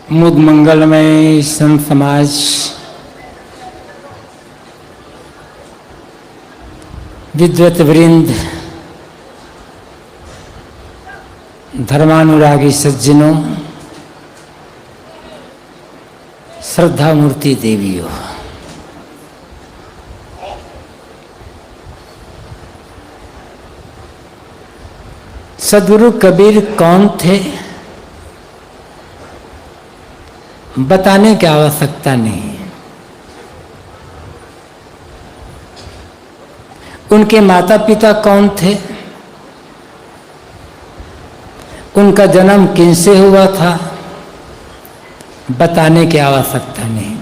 मुद मंगलमय संत समाज विद्वत वृंद, धर्मानुरागी सज्जनों, श्रद्धा मूर्ति देवियों, सद्गुरु कबीर कौन थे बताने की आवश्यकता नहीं। उनके माता पिता कौन थे, उनका जन्म किनसे हुआ था बताने की आवश्यकता नहीं।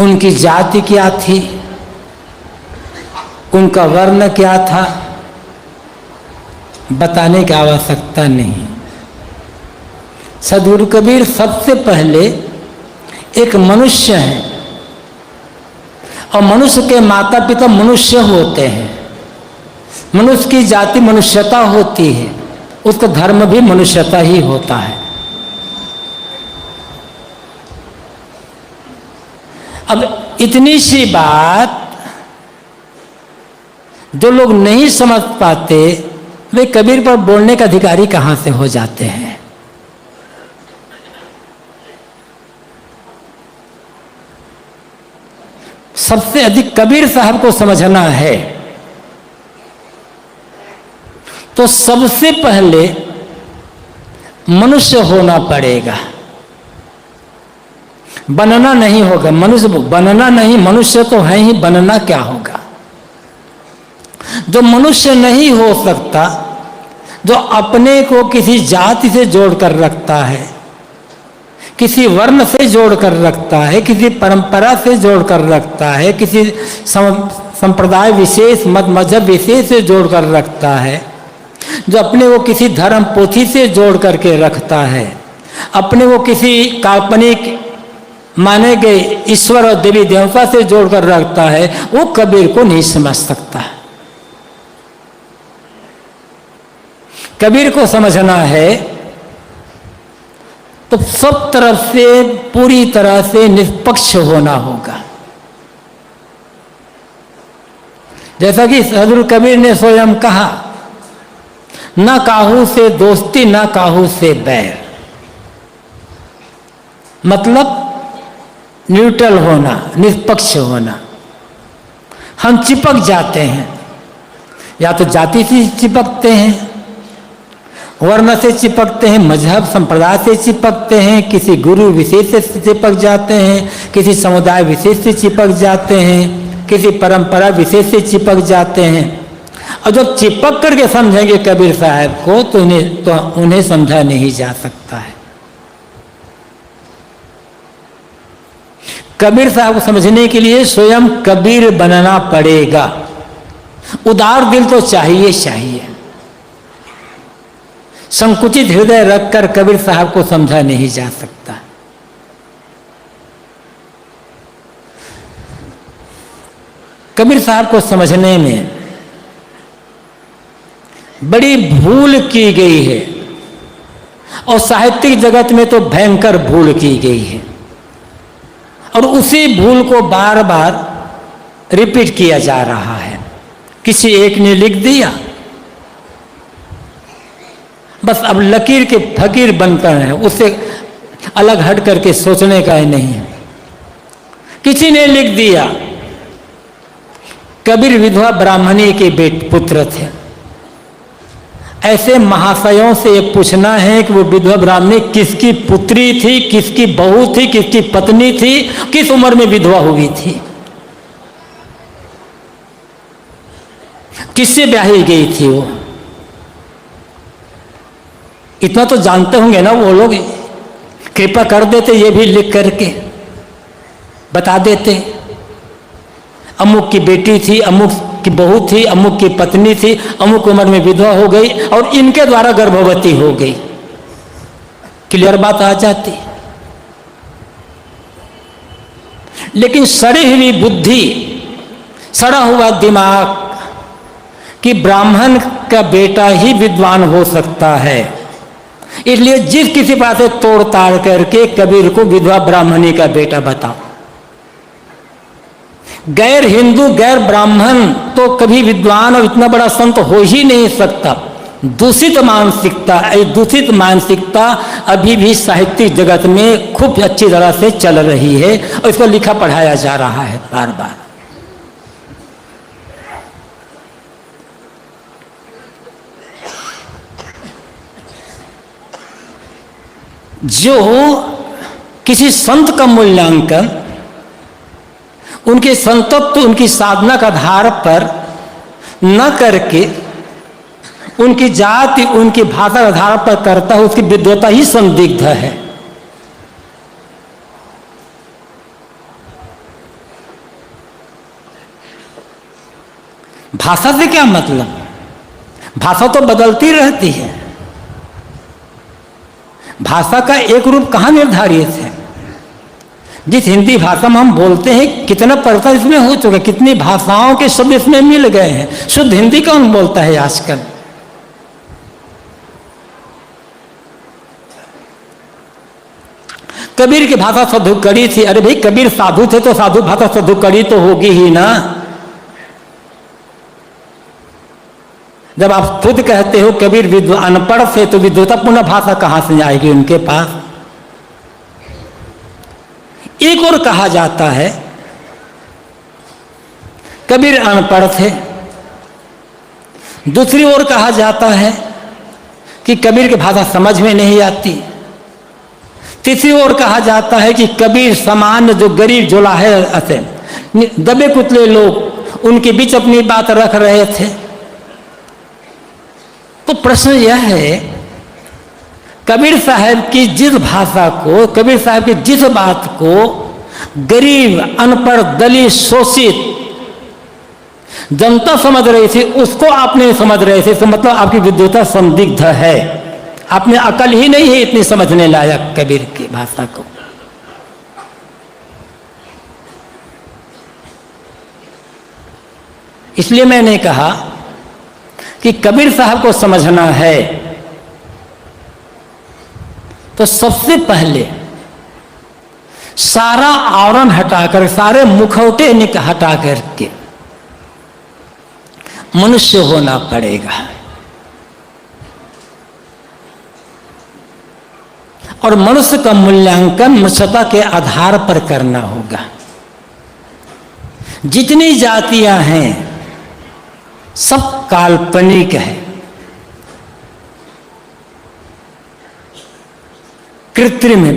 उनकी जाति क्या थी, उनका वर्ण क्या था बताने की आवश्यकता नहीं। सद्गुरु कबीर सबसे पहले एक मनुष्य हैं और मनुष्य के माता पिता मनुष्य होते हैं। मनुष्य की जाति मनुष्यता होती है, उसका धर्म भी मनुष्यता ही होता है। अब इतनी सी बात जो लोग नहीं समझ पाते वे कबीर पर बोलने का अधिकारी कहां से हो जाते हैं। सबसे अधिक कबीर साहब को समझना है तो सबसे पहले मनुष्य होना पड़ेगा, बनना नहीं होगा। मनुष्य बनना नहीं, मनुष्य तो है ही, बनना क्या होगा। जो मनुष्य नहीं हो सकता, जो अपने को किसी जाति से जोड़कर रखता है, किसी वर्ण से जोड़कर रखता है, किसी परंपरा से जोड़कर रखता है, किसी संप्रदाय विशेष मत मजहब विशेष से जोड़कर रखता है, जो अपने को किसी धर्म पोथी से जोड़ करके रखता है, अपने को किसी काल्पनिक माने गए ईश्वर और देवी देवता से जोड़कर रखता है, वो कबीर को नहीं समझ सकता। कबीर को समझना है तो सब तरफ से पूरी तरह से निष्पक्ष होना होगा। जैसा कि सद्गुरु कबीर ने स्वयं कहा, न काहू से दोस्ती न काहू से बैर, मतलब न्यूट्रल होना, निष्पक्ष होना। हम चिपक जाते हैं, या तो जाति से चिपकते हैं, वर्ण से चिपकते हैं, मजहब संप्रदाय से चिपकते हैं, किसी गुरु विशेष से चिपक जाते हैं, किसी समुदाय विशेष से चिपक जाते हैं, किसी परंपरा विशेष से चिपक जाते हैं। और जब चिपक करके समझेंगे कबीर साहब को तो उन्हें समझा नहीं जा सकता है। कबीर साहब को समझने के लिए स्वयं कबीर बनना पड़ेगा। उदार दिल तो चाहिए। संकुचित हृदय रखकर कबीर साहब को समझा नहीं जा सकता। कबीर साहब को समझने में बड़ी भूल की गई है और साहित्यिक जगत में तो भयंकर भूल की गई है, और उसी भूल को बार बार रिपीट किया जा रहा है। किसी एक ने लिख दिया, बस अब लकीर के फकीर बनकर हैं, उससे अलग हट करके सोचने का ही नहीं है। किसी ने लिख दिया कबीर विधवा ब्राह्मणी के पुत्र थे। ऐसे महाशयों से ये पूछना है कि वो विधवा ब्राह्मणी किसकी पुत्री थी, किसकी बहू थी, किसकी पत्नी थी, किस उम्र में विधवा हुई थी, किससे ब्याही गई थी वो। इतना तो जानते होंगे ना वो लोग, कृपा कर देते ये भी लिख करके बता देते। अमुक की बेटी थी, अमुक की बहू थी, अमुक की पत्नी थी, अमुक उम्र में विधवा हो गई और इनके द्वारा गर्भवती हो गई, क्लियर बात आ जाती। लेकिन सड़ी हुई बुद्धि, सड़ा हुआ दिमाग कि ब्राह्मण का बेटा ही विद्वान हो सकता है, इसलिए जिस किसी पास से तोड़ ताड़ करके कबीर को विधवा ब्राह्मणी का बेटा बताओ। गैर हिंदू गैर ब्राह्मण तो कभी विद्वान और इतना बड़ा संत हो ही नहीं सकता। दूषित मानसिकता अभी भी साहित्यिक जगत में खूब अच्छी तरह से चल रही है और इसको लिखा पढ़ाया जा रहा है बार बार। जो किसी संत का मूल्यांकन उनके संतत्व उनकी साधना का आधार पर न करके उनकी जाति उनकी भाषा के आधार पर करता है, उसकी विद्वता ही संदिग्ध है। भाषा से क्या मतलब? भाषा तो बदलती रहती है। भाषा का एक रूप कहाँ निर्धारित है? जिस हिंदी भाषा में हम बोलते हैं कितना परिवर्तन इसमें हो चुका है, कितनी भाषाओं के शब्द इसमें मिल गए हैं। शुद्ध हिंदी कौन बोलता है आजकल? कबीर की भाषा साधुकड़ी थी। अरे भाई कबीर साधु थे तो साधु भाषा साधुकड़ी तो होगी ही ना। जब आप खुद कहते हो कबीर अनपढ़ थे तो विद्वतापूर्ण भाषा कहां से आएगी उनके पास? एक और कहा जाता है कबीर अनपढ़ थे, दूसरी ओर कहा जाता है कि कबीर की भाषा समझ में नहीं आती, तीसरी ओर कहा जाता है कि कबीर सामान्य जो गरीब जुलाहे ऐसे दबे कुतले लोग उनके बीच अपनी बात रख रहे थे। तो प्रश्न यह है कबीर साहब की जिस भाषा को, कबीर साहब की जिस बात को गरीब अनपढ़ दलित शोषित जनता समझ रही थी उसको आप नहीं समझ रहे थे, तो मतलब आपकी विद्वता संदिग्ध है। आप में अकल ही नहीं है इतनी समझने लायक कबीर की भाषा को। इसलिए मैंने कहा कि कबीर साहब को समझना है तो सबसे पहले सारा आवरण हटाकर, सारे मुखौटे हटा करके मनुष्य होना पड़ेगा। और मनुष्य का मूल्यांकन मनुष्यता के आधार पर करना होगा। जितनी जातियां हैं सब काल्पनिक है, कृत्रिम है।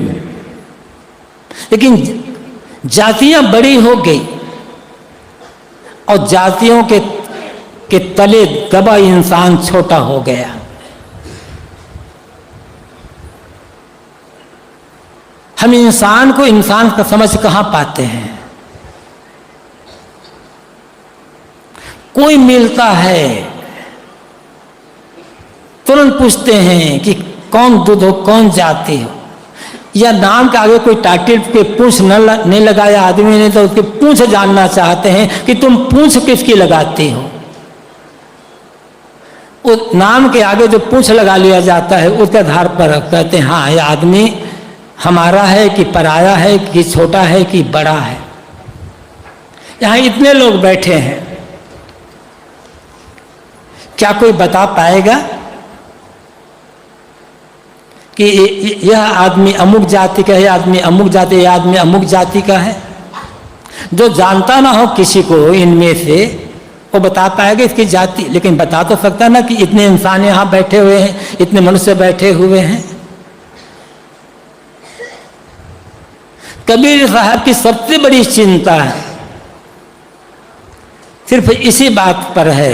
लेकिन जातियां बड़ी हो गई और जातियों के तले दबा इंसान छोटा हो गया। हम इंसान को इंसान का समझ कहां पाते हैं? कोई मिलता है तुरंत पूछते हैं कि कौन दूध हो, कौन जाति हो, या नाम के आगे कोई टाइटल पे पूछ नहीं लगाया आदमी ने तो उसकी पूछ जानना चाहते हैं कि तुम पूछ किसकी लगाते हो। उस नाम के आगे जो पूछ लगा लिया जाता है उसके आधार पर कहते हैं हाँ ये आदमी हमारा है कि पराया है कि छोटा है कि बड़ा है। यहां इतने लोग बैठे हैं, क्या कोई बता पाएगा कि यह आदमी अमुक जाति का है, आदमी अमुक जाति, यह आदमी अमुक जाति का है? जो जानता ना हो किसी को इनमें से वो बता पाएगा इसकी जाति, लेकिन बता तो सकता ना कि इतने इंसान यहां बैठे हुए हैं, इतने मनुष्य बैठे हुए हैं। कबीर साहब की सबसे बड़ी चिंता है सिर्फ इसी बात पर है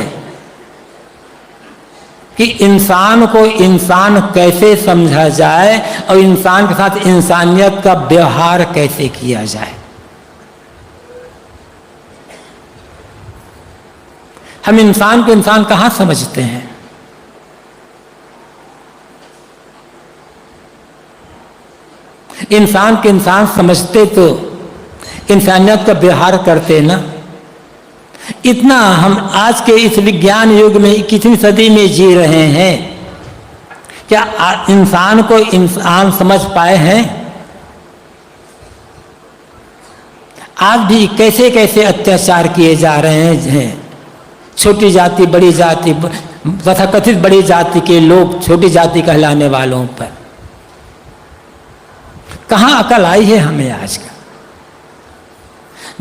कि इंसान को इंसान कैसे समझा जाए और इंसान के साथ इंसानियत का व्यवहार कैसे किया जाए। हम इंसान को इंसान कहां समझते हैं? इंसान के इंसान समझते तो इंसानियत का व्यवहार करते ना। इतना हम आज के इस विज्ञान युग में कितनी सदी में जी रहे हैं क्या इंसान को इंसान समझ पाए हैं? आज भी कैसे कैसे अत्याचार किए जा रहे हैं। छोटी जाति बड़ी जाति तथाकथित बड़ी जाति के लोग छोटी जाति कहलाने वालों पर कहाँ अकल आई है हमें आज का?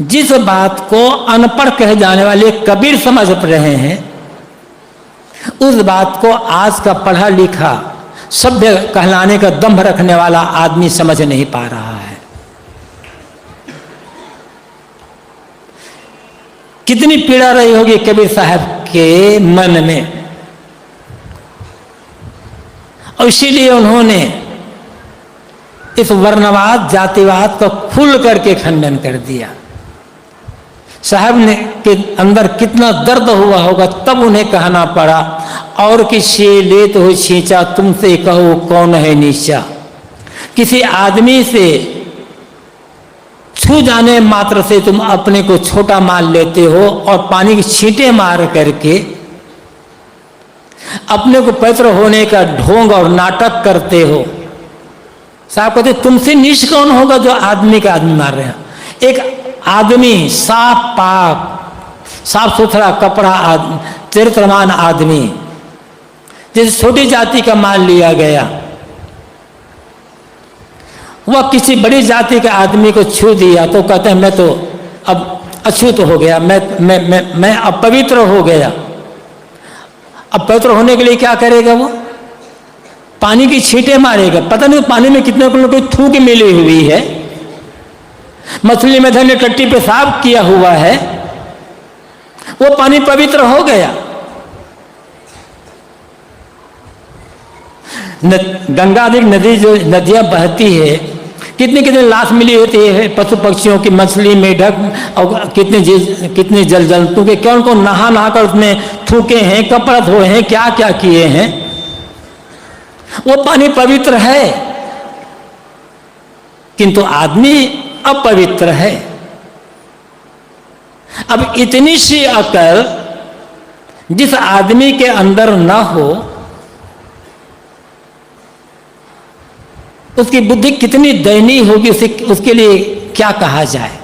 जिस बात को अनपढ़ कहे जाने वाले कबीर समझ रहे हैं, उस बात को आज का पढ़ा लिखा सभ्य कहलाने का दम्भ रखने वाला आदमी समझ नहीं पा रहा है। कितनी पीड़ा रही होगी कबीर साहब के मन में, और इसीलिए उन्होंने इस वर्णवाद जातिवाद का खुल करके खंडन कर दिया। साहब ने के अंदर कितना दर्द हुआ होगा, तब उन्हें कहना पड़ा, और किसी लेत हो छींचा तुमसे कहो कौन है नीचा। किसी आदमी से छू जाने मात्र से तुम अपने को छोटा मान लेते हो और पानी की छींटे मार करके अपने को पवित्र होने का ढोंग और नाटक करते हो। साहब कहते तुमसे नीच कौन होगा जो आदमी का आदमी मार रहे हैं। एक आदमी साफ पाक साफ सुथरा कपड़ा चरित्रमान आदमी जिस छोटी जाति का मान लिया गया, वह किसी बड़ी जाति के आदमी को छू दिया तो कहते हैं मैं तो अब अछूत हो गया, मैं अपवित्र हो गया। अब पवित्र होने के लिए क्या करेगा? वो पानी की छींटे मारेगा। पता नहीं पानी में कितने कोई थूक मिली हुई है, मछली में धन्य टट्टी पेशाब किया हुआ है, वो पानी पवित्र हो गया। गंगा आदि नदी जो नदियां बहती है, कितनी कितनी लाश मिली होती है पशु पक्षियों की, मछली मेढक और कितने जल जंतु के, क्या उनको नहा नहा कर उसमें थूके हैं, कपड़ा धोए हैं, क्या क्या किए हैं। वो पानी पवित्र है, किंतु आदमी अपवित्र है। अब इतनी सी अकल जिस आदमी के अंदर न हो, उसकी बुद्धि कितनी दयनीय होगी, उसके लिए क्या कहा जाए।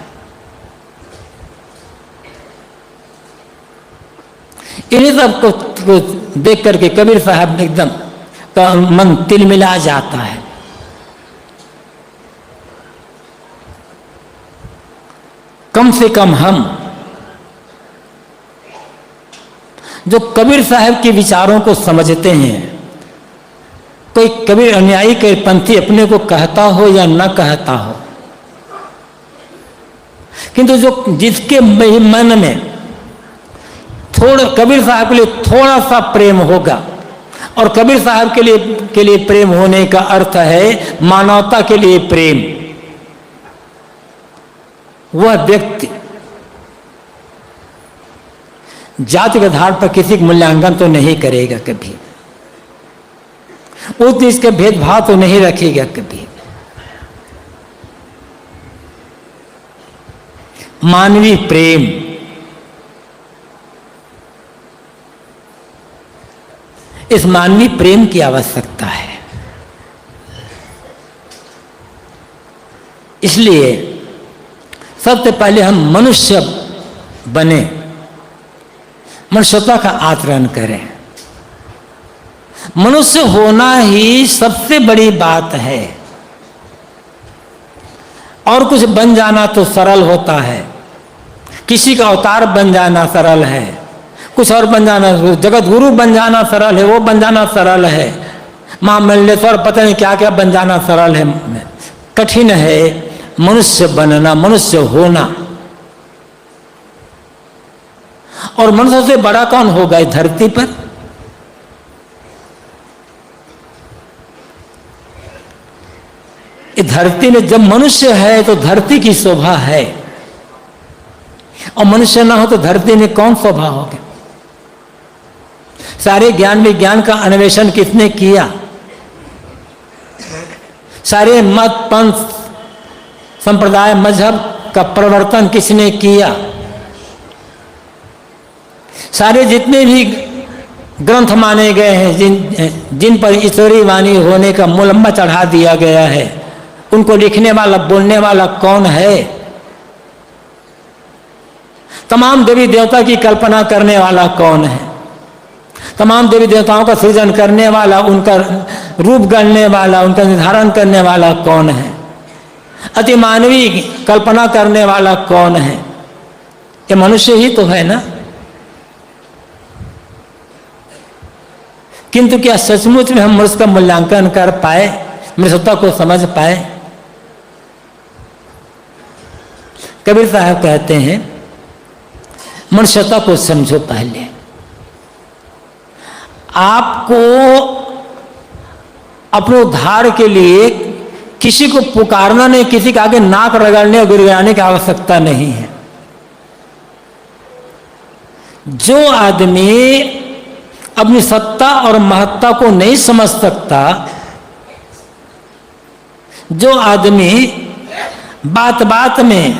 इन्हीं सब को देख करके कबीर साहब ने एकदम का मन तिलमिला जाता है। कम से कम हम जो कबीर साहब के विचारों को समझते हैं, कोई कबीर अनुयायी के पंथी अपने को कहता हो या न कहता हो, किंतु जो जिसके मन में थोड़ा कबीर साहब के लिए थोड़ा सा प्रेम होगा, और कबीर साहब के लिए प्रेम होने का अर्थ है मानवता के लिए प्रेम, वह व्यक्ति जाति के आधार पर किसी का मूल्यांकन तो नहीं करेगा कभी, उस चीज के भेदभाव तो नहीं रखेगा कभी। मानवीय प्रेम, इस मानवीय प्रेम की आवश्यकता है। इसलिए सबसे पहले हम मनुष्य बने, मनुष्यता का आचरण करें। मनुष्य होना ही सबसे बड़ी बात है, और कुछ बन जाना तो सरल होता है। किसी का अवतार बन जाना सरल है, कुछ और बन जाना, जगत गुरु बन जाना सरल है, वो बन जाना सरल है, महामंडलेश्वर पता नहीं क्या क्या बन जाना सरल है। कठिन है मनुष्य बनना, मनुष्य होना। और मनुष्य से बड़ा कौन होगा इस धरती पर? इस धरती में जब मनुष्य है तो धरती की शोभा है, और मनुष्य ना हो तो धरती में कौन शोभा होगी? सारे ज्ञान विज्ञान का अन्वेषण किसने किया? सारे मत पंथ संप्रदाय मजहब का प्रवर्तन किसने किया? सारे जितने भी ग्रंथ माने गए हैं, जिन पर ईश्वरी वाणी होने का मुलम्मा चढ़ा दिया गया है, उनको लिखने वाला बोलने वाला कौन है? तमाम देवी देवता की कल्पना करने वाला कौन है? तमाम देवी देवताओं का सृजन करने वाला, उनका रूप गढ़ने वाला, उनका निर्धारण करने वाला कौन है? अति मानवीय कल्पना करने वाला कौन है? ये मनुष्य ही तो है ना। किंतु क्या सचमुच में हम मनुष्य का मूल्यांकन कर पाए, मनुष्यता को समझ पाए? कबीर साहब कहते हैं, मनुष्यता को समझो। पहले आपको अपने उद्धार के लिए किसी को पुकारना नहीं, किसी के आगे नाक रगड़ने और गिड़गिड़ाने की आवश्यकता नहीं है। जो आदमी अपनी सत्ता और महत्ता को नहीं समझ सकता, जो आदमी बात बात में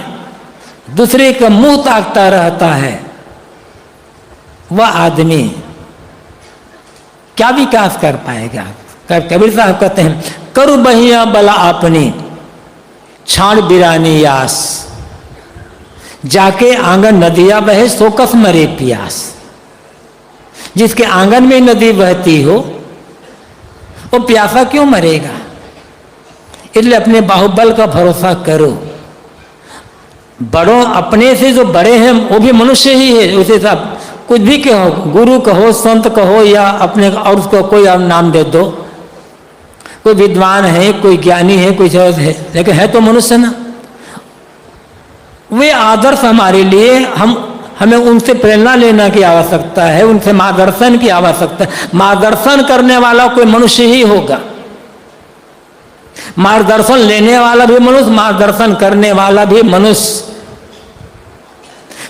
दूसरे का मुंह ताकता रहता है, वह आदमी क्या विकास कर पाएगा? कबीर साहब कहते हैं, करु बहिया बला अपनी छाड़ बिरानी यास, जाके आंगन नदिया बहे सोकस मरे पियास। जिसके आंगन में नदी बहती हो वो प्यासा क्यों मरेगा? इसलिए अपने बाहुबल का भरोसा करो। बड़ों अपने से जो बड़े हैं वो भी मनुष्य ही है। उसे सब कुछ भी कहो, गुरु कहो, संत कहो, या अपने और उसको कोई और नाम दे दो। कोई विद्वान है, कोई ज्ञानी है, कोई चीज है, लेकिन है तो मनुष्य ना। वे आदर्श हमारे लिए, हमें उनसे प्रेरणा लेने की आवश्यकता है, उनसे मार्गदर्शन की आवश्यकता है। मार्गदर्शन करने वाला कोई मनुष्य ही होगा, मार्गदर्शन लेने वाला भी मनुष्य, मार्गदर्शन करने वाला भी मनुष्य,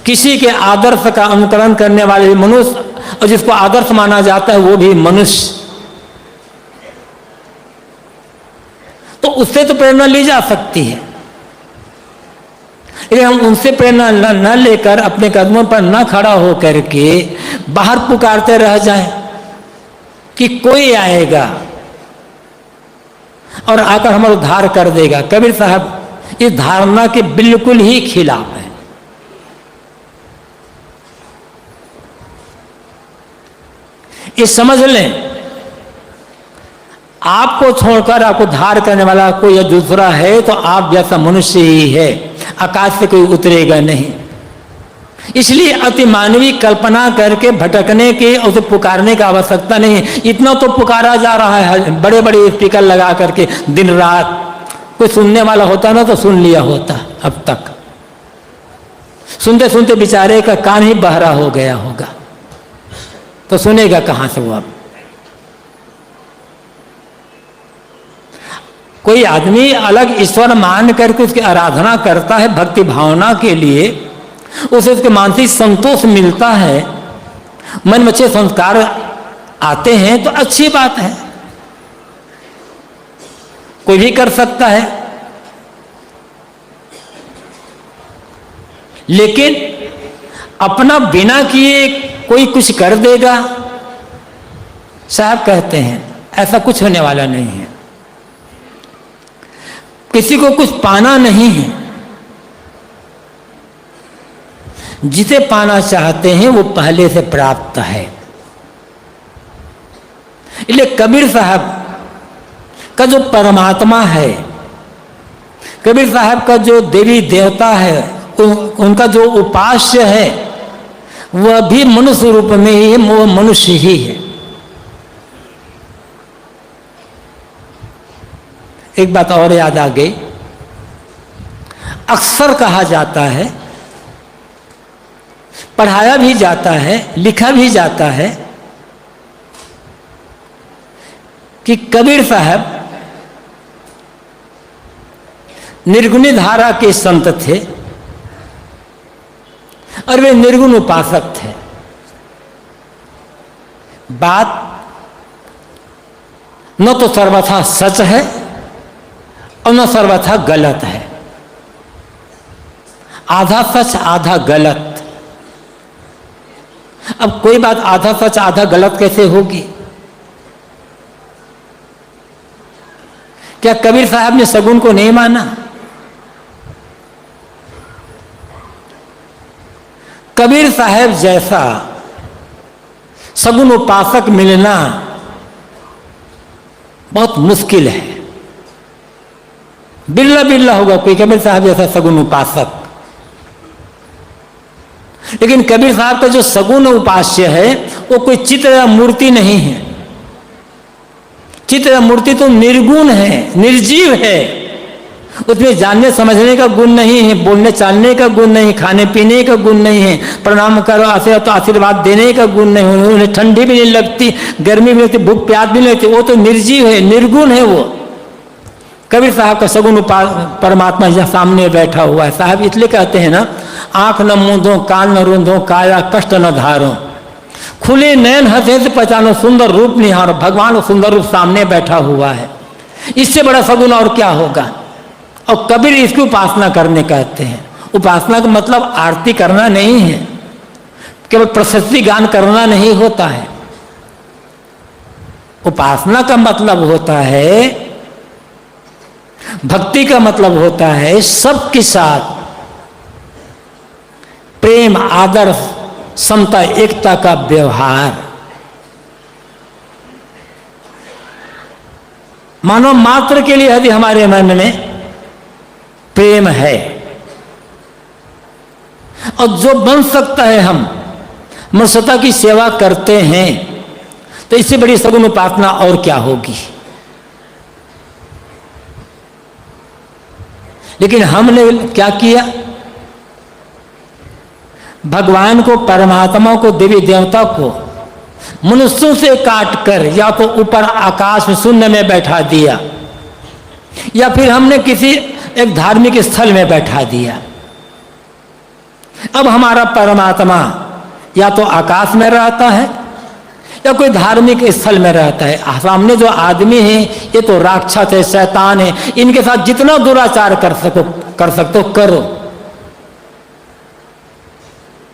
किसी के आदर्श का अनुकरण करने वाले भी मनुष्य, और जिसको आदर्श माना जाता है वो भी मनुष्य। तो उससे तो प्रेरणा ली जा सकती है, लेकिन हम उनसे प्रेरणा न लेकर अपने कदमों पर न खड़ा हो करके बाहर पुकारते रह जाएं कि कोई आएगा और आकर हमारा उद्धार कर देगा। कबीर साहब इस धारणा के बिल्कुल ही खिलाफ है। ये समझ लें, आपको छोड़कर आपको उद्धार करने वाला कोई दूसरा है तो आप जैसा मनुष्य ही है, आकाश से कोई उतरेगा नहीं। इसलिए अति मानवीय कल्पना करके भटकने की, उसे पुकारने की आवश्यकता नहीं। इतना तो पुकारा जा रहा है, बड़े बड़े स्पीकर लगा करके दिन रात। कोई सुनने वाला होता ना तो सुन लिया होता। अब तक सुनते सुनते बेचारे का कान ही बहरा हो गया होगा, तो सुनेगा कहां से वो? अब कोई आदमी अलग ईश्वर मान करके उसकी आराधना करता है भक्ति भावना के लिए, उसे उसके मानसिक संतोष मिलता है, मन में अच्छे संस्कार आते हैं तो अच्छी बात है, कोई भी कर सकता है। लेकिन अपना बिना किए कोई कुछ कर देगा, साहब कहते हैं ऐसा कुछ होने वाला नहीं है। किसी को कुछ पाना नहीं है, जिसे पाना चाहते हैं वो पहले से प्राप्त है। इसलिए कबीर साहब का जो परमात्मा है, कबीर साहब का जो देवी देवता है, उनका जो उपास्य है, वह भी मनुष्य रूप में ही है, वो मनुष्य ही है। एक बात और याद आ गई, अक्सर कहा जाता है, पढ़ाया भी जाता है, लिखा भी जाता है कि कबीर साहब निर्गुणी धारा के संत थे और वे निर्गुण उपासक थे। बात न तो सर्वथा सच है और न सर्वथा गलत है, आधा सच आधा गलत। अब कोई बात आधा सच आधा गलत कैसे होगी? क्या कबीर साहब ने सगुन को नहीं माना? कबीर साहब जैसा सगुन उपासक मिलना बहुत मुश्किल है। बिल्ला बिल्ला होगा कोई कबीर साहब जैसा सगुन उपासक। लेकिन कबीर साहब का जो सगुन उपास्य है वो कोई चित्र या मूर्ति नहीं है। चित्र या मूर्ति तो निर्गुण है, निर्जीव है। उसमें जानने समझने का गुण नहीं है, बोलने चालने का गुण नहीं, खाने पीने का गुण नहीं है, प्रणाम करो आशीर्वाद तो आशीर्वाद देने का गुण नहीं है। उन्हें ठंडी भी नहीं लगती, गर्मी भी नहीं लगती, भूख प्यास भी नहीं लगती। वो तो निर्जीव है, निर्गुण है वो। कबीर साहब का सगुन परमात्मा यहाँ सामने बैठा हुआ है। साहब इसलिए कहते हैं ना, आंख न मूंदो, कान न रूंदो, काया कष्ट न धारो, खुले नयन हंसे से पहचानो, सुंदर रूप निहारो। भगवान सुंदर रूप सामने बैठा हुआ है, इससे बड़ा सगुन और क्या होगा? और कबीर इसकी उपासना करने कहते हैं। उपासना का मतलब आरती करना नहीं है, केवल प्रशस्ति गान करना नहीं होता है। उपासना का मतलब होता है, भक्ति का मतलब होता है सबके साथ प्रेम, आदर, समता, एकता का व्यवहार। मानव मात्र के लिए यदि हमारे मन में प्रेम है और जो बन सकता है हम मनुष्यता की सेवा करते हैं, तो इससे बड़ी सगुन उपासना और क्या होगी? लेकिन हमने क्या किया? भगवान को, परमात्मा को, देवी देवता को मनुष्यों से काट कर या तो ऊपर आकाश में शून्य में बैठा दिया, या फिर हमने किसी एक धार्मिक स्थल में बैठा दिया। अब हमारा परमात्मा या तो आकाश में रहता है या कोई धार्मिक स्थल में रहता है। सामने जो आदमी है ये तो राक्षस है, शैतान है, इनके साथ जितना दुराचार कर सकते हो करो।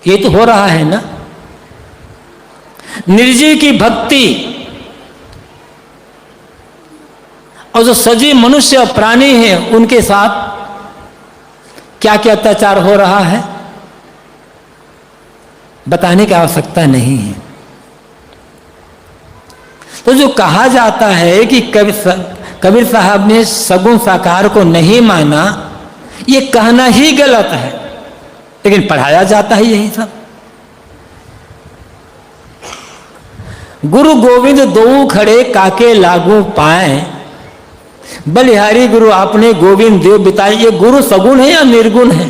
ये तो हो रहा है ना। निर्जीव की भक्ति और जो सजीव मनुष्य और प्राणी है उनके साथ क्या क्या अत्याचार हो रहा है बताने की आवश्यकता नहीं है। तो जो कहा जाता है कि कबीर साहब ने सगुन साकार को नहीं माना, ये कहना ही गलत है, लेकिन पढ़ाया जाता है यही सब। गुरु गोविंद दो खड़े काके लागू पाए, बलिहारी गुरु आपने गोविंद देव बिताए। ये गुरु सगुन है या निर्गुण है?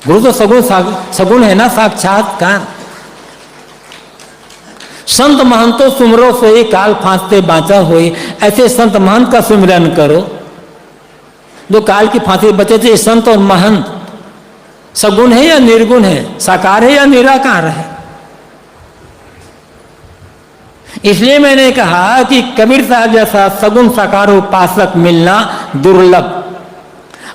गुरु तो सगुन है ना, साक्षात्कार। संत महंतो सुमरो सोई, काल फांसते बाँचा होई। ऐसे संत महंत का सुमिरन करो जो काल की फांसी बचे थे। संत और महंत सगुण है या निर्गुण है? साकार है या निराकार है? इसलिए मैंने कहा कि कबीर साहब जैसा सगुण साकार उपासक मिलना दुर्लभ।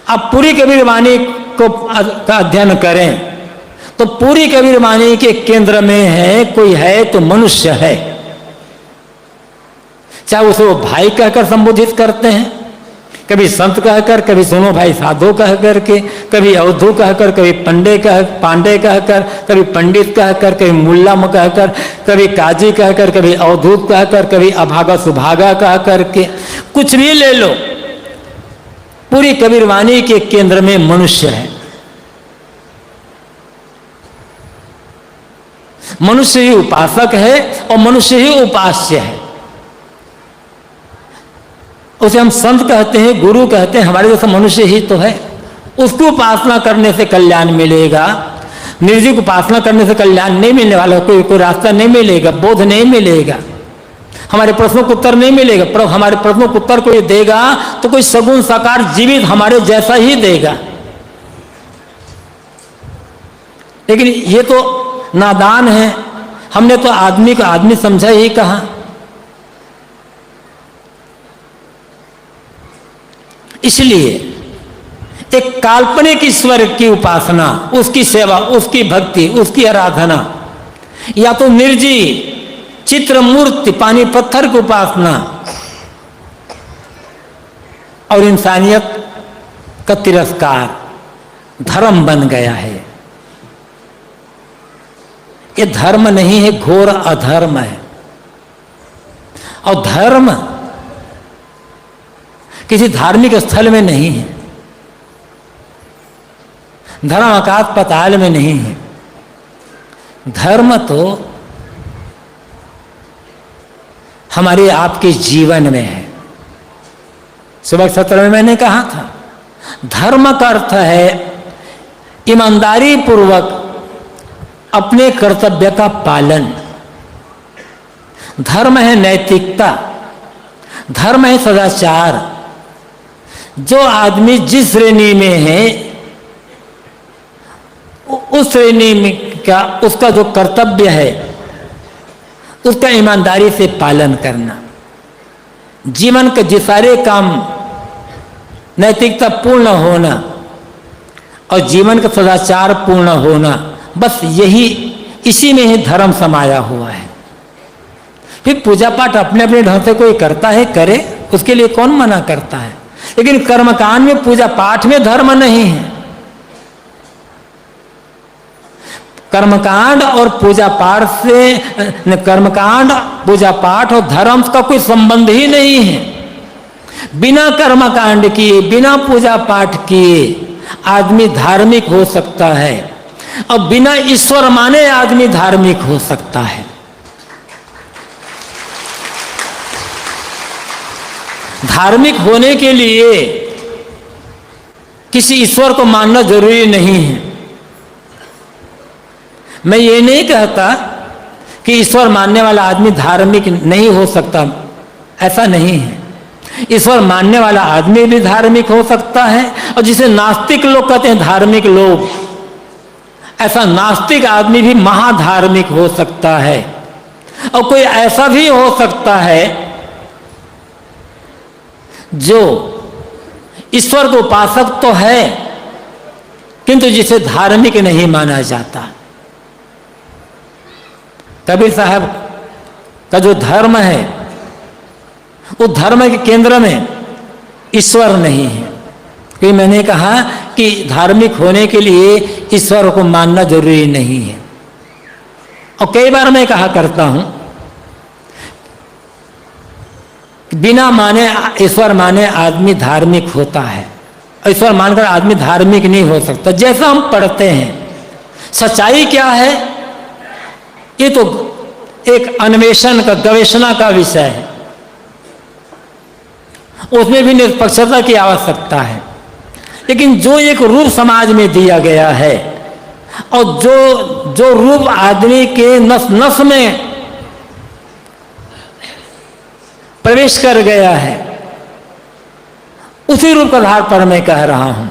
अब पूरी कबीर वाणी को का अध्ययन करें तो पूरी कबीर वाणी के केंद्र में है, कोई है तो मनुष्य है। चाहे उसे वो भाई कहकर संबोधित करते हैं, कभी संत कहकर, कभी सुनो भाई साधु कह करके, कभी अवधू कहकर, कभी पांडे कहकर, कभी पंडित कहकर, कभी मुल्ला कहकर, कभी काजी कहकर, कभी अवधूत कहकर, कभी अभागा सुभागा कह करके, कुछ भी ले लो, पूरी कबीर वाणी के केंद्र में मनुष्य है। मनुष्य ही उपासक है और मनुष्य ही उपास्य है। उसे हम संत कहते हैं, गुरु कहते हैं, हमारे जैसा मनुष्य ही तो है। उसकी उपासना करने से कल्याण मिलेगा। निर्जीव उपासना करने से कल्याण नहीं मिलने वाला, कोई रास्ता नहीं मिलेगा, बोध नहीं मिलेगा, हमारे प्रश्नों को उत्तर नहीं मिलेगा। पर हमारे प्रश्नों को उत्तर कोई देगा तो कोई सगुण साकार जीवित हमारे जैसा ही देगा। लेकिन ये तो नादान है, हमने तो आदमी को आदमी समझा ही कहा। इसलिए एक काल्पनिक ईश्वर की उपासना, उसकी सेवा, उसकी भक्ति, उसकी आराधना, या तो निर्जीव चित्र मूर्ति पानी पत्थर की उपासना, और इंसानियत का तिरस्कार धर्म बन गया है। ये धर्म नहीं है, घोर अधर्म है। और धर्म किसी धार्मिक स्थल में नहीं है, धर्म आकाश पाताल में नहीं है। धर्म तो हमारे आपके जीवन में है। सुबह सत्र में मैंने कहा था, धर्म का अर्थ है ईमानदारी पूर्वक अपने कर्तव्य का पालन। धर्म है नैतिकता, धर्म है सदाचार। जो आदमी जिस श्रेणी में है उस श्रेणी में का उसका जो कर्तव्य है उसका ईमानदारी से पालन करना। जीवन के जिस सारे काम नैतिकता पूर्ण होना और जीवन का सदाचार पूर्ण होना, बस यही, इसी में ही धर्म समाया हुआ है। फिर पूजा पाठ अपने अपने ढंग से कोई करता है, करे, उसके लिए कौन मना करता है। लेकिन कर्मकांड में, पूजा पाठ में धर्म नहीं है। कर्मकांड और पूजा पाठ से, कर्मकांड, पूजा पाठ और धर्म का कोई संबंध ही नहीं है। बिना कर्मकांड किए, बिना पूजा पाठ किए आदमी धार्मिक हो सकता है, और बिना ईश्वर माने आदमी धार्मिक हो सकता है। धार्मिक होने के लिए किसी ईश्वर को मानना जरूरी नहीं है। मैं ये नहीं कहता कि ईश्वर मानने वाला आदमी धार्मिक नहीं हो सकता, ऐसा नहीं है। ईश्वर मानने वाला आदमी भी धार्मिक हो सकता है, और जिसे नास्तिक लोग कहते हैं धार्मिक लोग, ऐसा नास्तिक आदमी भी महाधार्मिक हो सकता है। और कोई ऐसा भी हो सकता है जो ईश्वर को उपासक तो है किंतु जिसे धार्मिक नहीं माना जाता। कबीर साहब का जो धर्म है, उस धर्म के केंद्र में ईश्वर नहीं है। क्योंकि मैंने कहा कि धार्मिक होने के लिए ईश्वर को मानना जरूरी नहीं है। और कई बार मैं कहा करता हूं, बिना माने, ईश्वर माने आदमी धार्मिक होता है, ईश्वर मानकर आदमी धार्मिक नहीं हो सकता। जैसा हम पढ़ते हैं, सच्चाई क्या है ये तो एक अन्वेषण का, गवेषणा का विषय है। उसमें भी निष्पक्षता की आवश्यकता है। लेकिन जो एक रूप समाज में दिया गया है, और जो रूप आदमी के नस नस में प्रवेश कर गया है, उसी रूप के आधार पर मैं कह रहा हूं।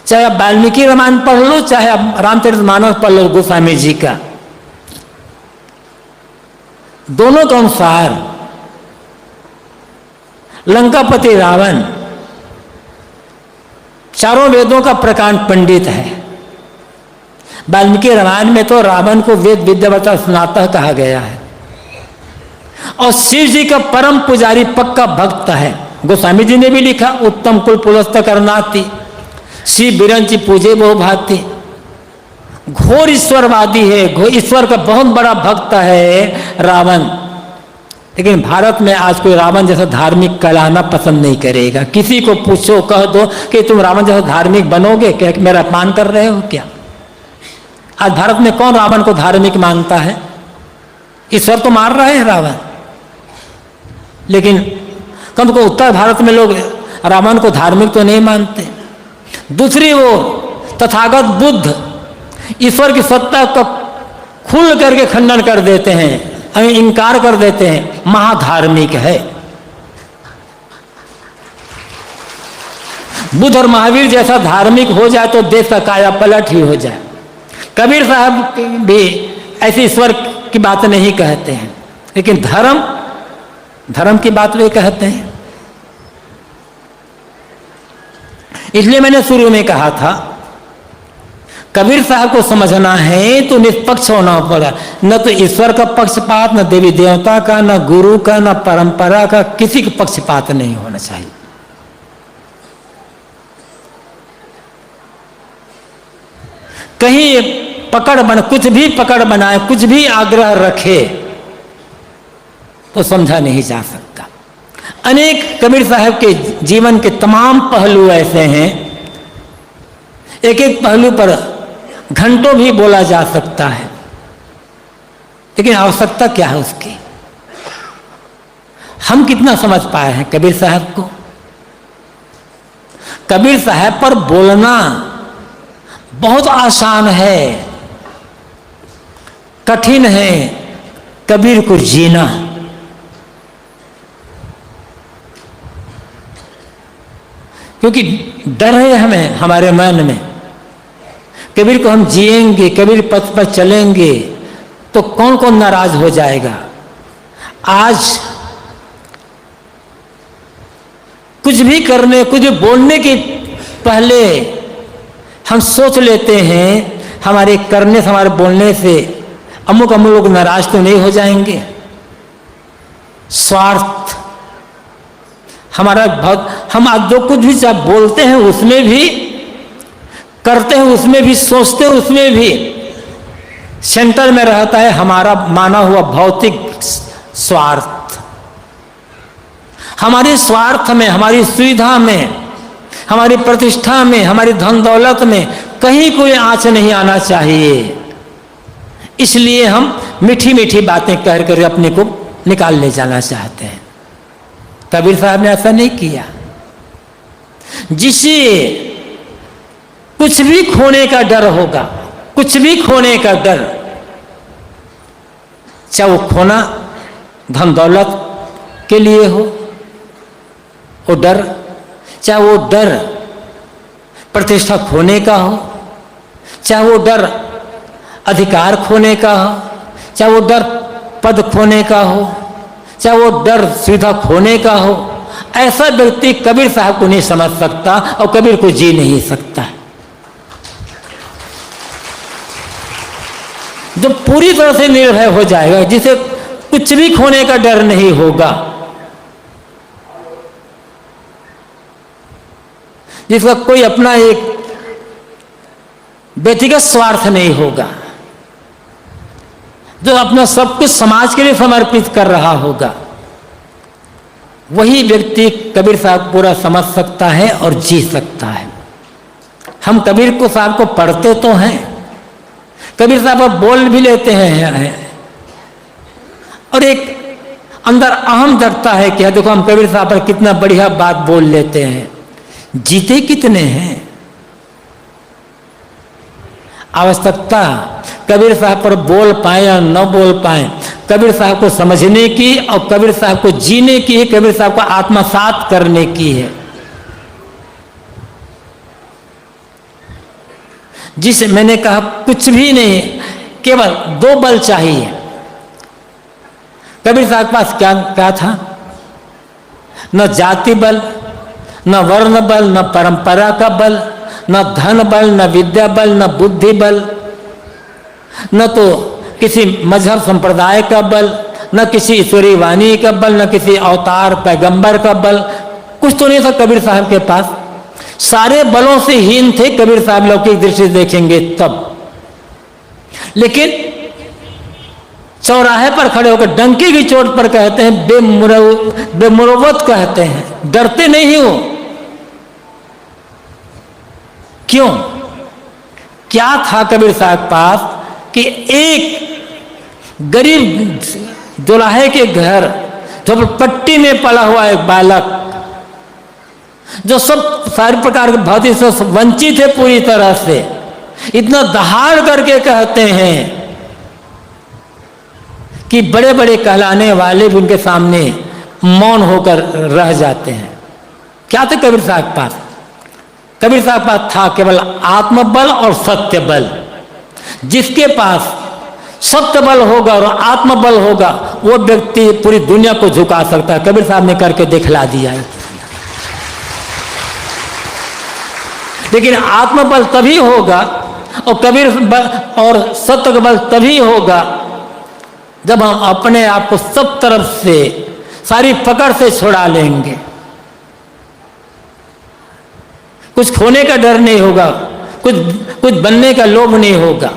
चाहे आप वाल्मीकि रामायण पढ़ लो, चाहे आप रामचरितमानस पढ़ लो गोस्वामी जी का, दोनों के अनुसार लंकापति रावण चारों वेदों का प्रकांड पंडित है। वाल्मीकि रामायण में तो रावण को वेद विद्यावता स्नातक कहा गया है, और शिव जी का परम पुजारी पक्का भक्त है। गोस्वामी जी ने भी लिखा, उत्तम कुल पुलस्त करनाती, शिव बिरंची पूजे बहु भाती। घोर ईश्वरवादी है, ईश्वर का बहुत बड़ा भक्त है रावण। लेकिन भारत में आज कोई रावण जैसा धार्मिक कहलाना पसंद नहीं करेगा। किसी को पूछो, कह दो कि तुम रावण जैसा धार्मिक बनोगे क्या, मेरा अपमान कर रहे हो क्या? आज भारत में कौन रावण को धार्मिक मानता है? ईश्वर तो मार रहे हैं रावण, लेकिन कम को उत्तर भारत में लोग रावण को धार्मिक तो नहीं मानते। दूसरी ओर तथागत बुद्ध ईश्वर की सत्ता का खुल करके खंडन कर देते हैं, इनकार कर देते हैं, महाधार्मिक है। बुद्ध और महावीर जैसा धार्मिक हो जाए तो देश का काया पलट ही हो जाए। कबीर साहब भी ऐसे ईश्वर की बात नहीं कहते हैं, लेकिन धर्म की बात वे कहते हैं। इसलिए मैंने शुरू में कहा था, कबीर साहब को समझना है तो निष्पक्ष होना पड़ा। न तो ईश्वर का पक्षपात, न देवी देवता का, न गुरु का, न परंपरा का, किसी का पक्षपात नहीं होना चाहिए। कहीं कुछ भी पकड़ बनाए, कुछ भी आग्रह रखे तो समझा नहीं जा सकता। अनेक कबीर साहब के जीवन के तमाम पहलू ऐसे हैं, एक एक पहलू पर घंटों भी बोला जा सकता है, लेकिन आवश्यकता क्या है उसकी? हम कितना समझ पाए हैं कबीर साहब को? कबीर साहब पर बोलना बहुत आसान है, कठिन है कबीर को जीना। क्योंकि डर है हमें, हमारे मन में, कबीर को हम जिएंगे, कबीर पथ पर चलेंगे तो कौन कौन नाराज हो जाएगा। आज कुछ भी करने, कुछ भी बोलने के पहले हम सोच लेते हैं हमारे करने से, हमारे बोलने से अमुक लोग नाराज तो नहीं हो जाएंगे। स्वार्थ हमारा बहुत, हम आज जो कुछ भी चाहे बोलते हैं उसमें भी, करते हैं उसमें भी, सोचते हैं उसमें भी, सेंटर में रहता है हमारा माना हुआ भौतिक स्वार्थ। हमारे स्वार्थ में, हमारी सुविधा में, हमारी प्रतिष्ठा में, हमारी धन दौलत में कहीं कोई आंच नहीं आना चाहिए। इसलिए हम मीठी मीठी बातें कह कर अपने को निकाल ले जाना चाहते हैं। कबीर साहब ने ऐसा नहीं किया। जिसे कुछ भी खोने का डर होगा, कुछ भी खोने का डर, चाहे वो खोना धन दौलत के लिए हो वो डर, चाहे वो डर प्रतिष्ठा खोने का हो, चाहे वो डर अधिकार खोने का हो, चाहे वो डर पद खोने का हो, चाहे वो डर सुविधा खोने का हो, ऐसा व्यक्ति कबीर साहब को नहीं समझ सकता और कबीर को जी नहीं सकता। जो पूरी तरह से निर्भय हो जाएगा, जिसे कुछ भी खोने का डर नहीं होगा, जिसका कोई अपना एक व्यक्तिगत स्वार्थ नहीं होगा, जो अपना सब कुछ समाज के लिए समर्पित कर रहा होगा, वही व्यक्ति कबीर साहब पूरा समझ सकता है और जी सकता है। हम कबीर को साहब को पढ़ते तो हैं, कबीर साहब अब बोल भी लेते हैं, और एक अंदर अहम जगता है कि देखो हम कबीर साहब पर कितना बढ़िया बात बोल लेते हैं। जीते कितने हैं? आवश्यकता कबीर साहब पर बोल पाए या न बोल पाए, कबीर साहब को समझने की और कबीर साहब को जीने की है, कबीर साहब को आत्मसात करने की है। जिसे मैंने कहा कुछ भी नहीं, केवल दो बल चाहिए। कबीर साहब के पास क्या था? न जाति बल, न वर्ण बल, न परंपरा का बल, न धन बल, न विद्या बल, न बुद्धि बल, न तो किसी मजहब संप्रदाय का बल, न किसी ईश्वरी वाणी का बल, न किसी अवतार पैगंबर का बल, कुछ तो नहीं था कबीर साहब के पास। सारे बलों से हीन थे कबीर साहब, लौकिक दृष्टि से देखेंगे तब। लेकिन चौराहे पर खड़े होकर डंके की चोट पर कहते हैं बेमुरवत कहते हैं, डरते नहीं हो। क्यों? क्या था कबीर साहब पास कि एक गरीब दुल्हे के घर झोपड़पट्टी में पला हुआ एक बालक, जो सब सारे प्रकार के भौतिक से वंचित है पूरी तरह से, इतना दहाड़ करके कहते हैं कि बड़े बड़े कहलाने वाले भी उनके सामने मौन होकर रह जाते हैं। क्या थे कबीर साहब के पास? कबीर साहब के पास था केवल आत्मबल और सत्य बल। जिसके पास सत्य बल होगा और आत्मबल होगा, वो व्यक्ति पूरी दुनिया को झुका सकता है। कबीर साहब ने करके दिखला दिया है। लेकिन आत्मबल तभी होगा और कबीर और सत्य का बल तभी होगा जब हम अपने आप को सब तरफ से सारी पकड़ से छुड़ा लेंगे। कुछ खोने का डर नहीं होगा, कुछ बनने का लोभ नहीं होगा।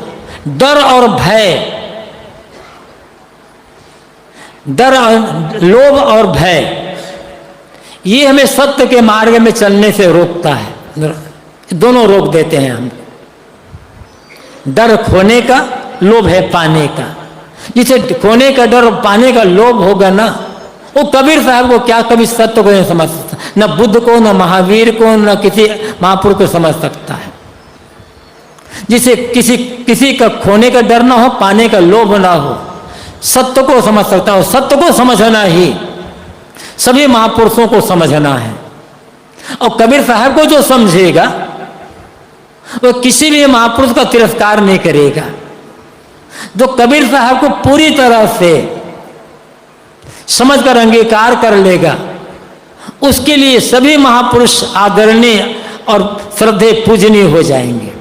डर और भय, लोभ और भय, ये हमें सत्य के मार्ग में चलने से रोकता है। दोनों रोक देते हैं हम। डर खोने का, लोभ है पाने का। जिसे खोने का डर और पाने का लोभ होगा ना, वो कबीर साहब को क्या कभी सत्य को नहीं समझ सकता, न बुद्ध को, न महावीर को, न किसी महापुरुष को समझ सकता है। जिसे किसी का खोने का डर ना हो, पाने का लोभ ना हो, सत्य को समझ सकता हो। सत्य को समझना ही सभी महापुरुषों को समझना है। और कबीर साहब को जो समझेगा वो किसी भी महापुरुष का तिरस्कार नहीं करेगा। जो कबीर साहब को पूरी तरह से समझकर अंगीकार कर लेगा, उसके लिए सभी महापुरुष आदरणीय और श्रद्धेय पूजनीय हो जाएंगे।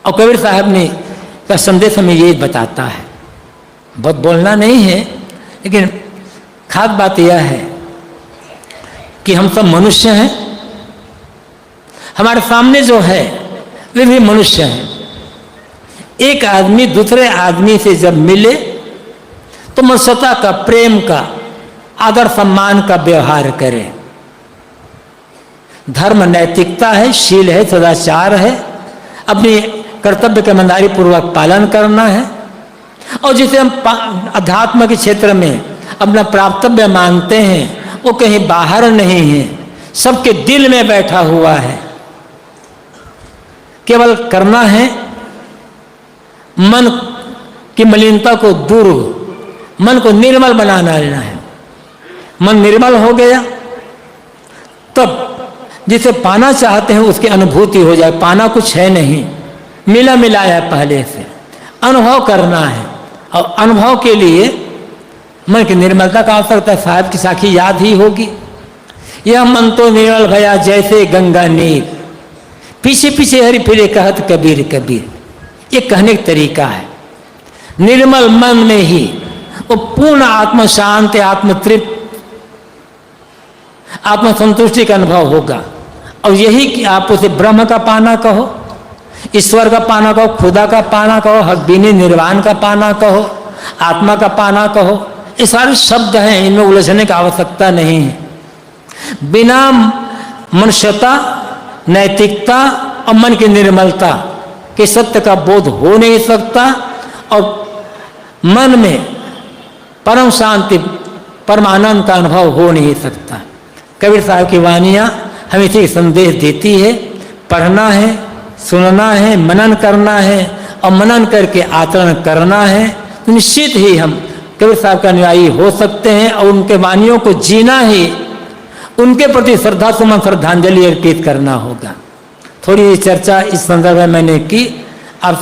और कबीर साहब ने का संदेश हमें ये बताता है, बहुत बोलना नहीं है, लेकिन खास बात यह है कि हम सब मनुष्य हैं। हमारे सामने जो है वे भी मनुष्य हैं। एक आदमी दूसरे आदमी से जब मिले तो मनुष्यता का, प्रेम का, आदर सम्मान का व्यवहार करे। धर्म नैतिकता है, शील है, सदाचार है, अपनी कर्तव्य का ईमानदारी पूर्वक पालन करना है। और जिसे हम अध्यात्म के क्षेत्र में अपना प्राप्तव्य मानते हैं, वो कहीं बाहर नहीं है, सबके दिल में बैठा हुआ है। केवल करना है मन की मलिनता को दूर, मन को निर्मल बनाना लेना है। मन निर्मल हो गया तब जिसे पाना चाहते हैं उसकी अनुभूति हो जाए। पाना कुछ है नहीं, मिला मिलाया है पहले से, अनुभव करना है। और अनुभव के लिए मन की निर्मलता का आवश्यकता है। साहब की साखी याद ही होगी, यह मन तो निर्मल भया जैसे गंगा नीर, पीछे पीछे हरि फिरे कहत कबीर कबीर। ये कहने का तरीका है। निर्मल मन में ही वो पूर्ण आत्म शांति, आत्म तृप्त, आत्म संतुष्टि का अनुभव होगा। और यही कि आप उसे ब्रह्म का पाना कहो, ईश्वर का पाना कहो, खुदा का पाना कहो, हकबीनी निर्वाण का पाना कहो, आत्मा का पाना कहो, ये सारे शब्द हैं, इनमें उलझने की आवश्यकता नहीं है। बिना मनुष्यता, नैतिकता और मन की निर्मलता के सत्य का बोध हो नहीं सकता। और मन में परम शांति, परमानंद का अनुभव हो नहीं सकता। कबीर साहब की वाणियाँ हमें इसी संदेश देती है। पढ़ना है, सुनना है, मनन करना है और मनन करके आचरण करना है, तो निश्चित ही हम कबीर साहब का अनुयायी हो सकते हैं। और उनके वाणियों को जीना ही उनके प्रति श्रद्धा सुमन, श्रद्धांजलि अर्पित करना होगा। थोड़ी चर्चा इस संदर्भ में मैंने की। आप